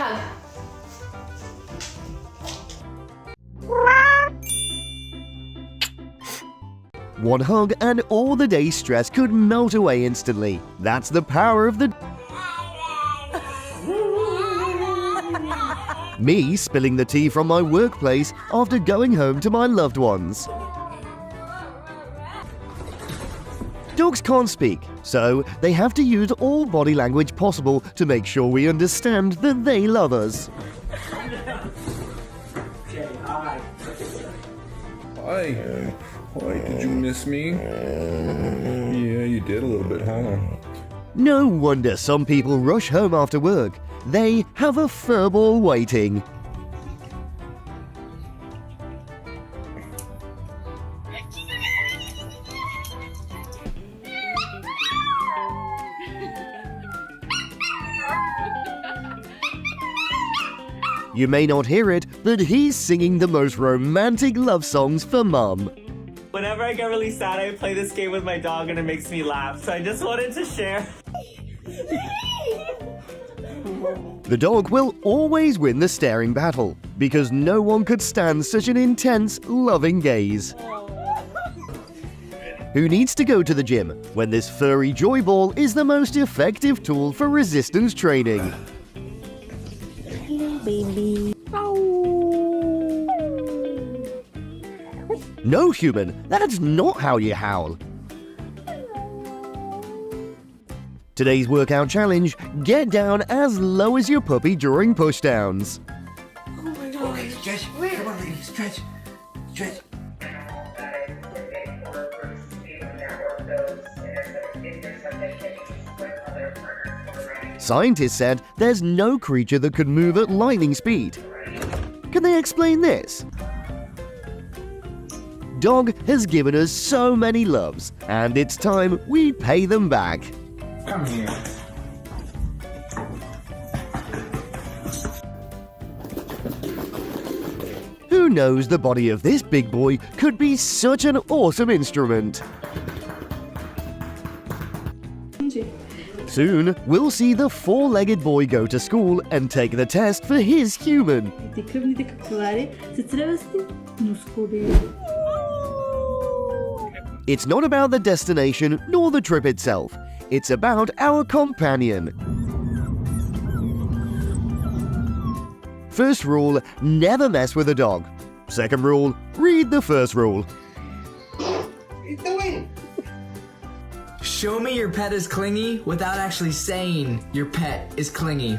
hug. One hug and all the day's stress could melt away instantly. That's the power of the... Me spilling the tea from my workplace after going home to my loved ones. Dogs can't speak, so they have to use all body language possible to make sure we understand that they love us. Hi. Hi, did you miss me? Yeah, you did a little bit, huh? No wonder some people rush home after work. They have a furball waiting. You may not hear it, but he's singing the most romantic love songs for Mum. Whenever I get really sad, I play this game with my dog and it makes me laugh, so I just wanted to share. The dog will always win the staring battle, because no one could stand such an intense, loving gaze. Who needs to go to the gym when this furry joy ball is the most effective tool for resistance training? Hello, baby. No, human, that's not how you howl. Today's workout challenge, get down as low as your puppy during pushdowns. Oh my god. Okay, stretch. Come on, lady. Stretch. Stretch. Scientists said there's no creature that could move at lightning speed. Can they explain this? Dog has given us so many loves, and it's time we pay them back. Come here. Who knows, the body of this big boy could be such an awesome instrument. Soon, we'll see the four-legged boy go to school and take the test for his human. It's not about the destination nor the trip itself. It's about our companion. First rule, never mess with a dog. Second rule, read the first rule. What are you doing? Show me your pet is clingy without actually saying your pet is clingy.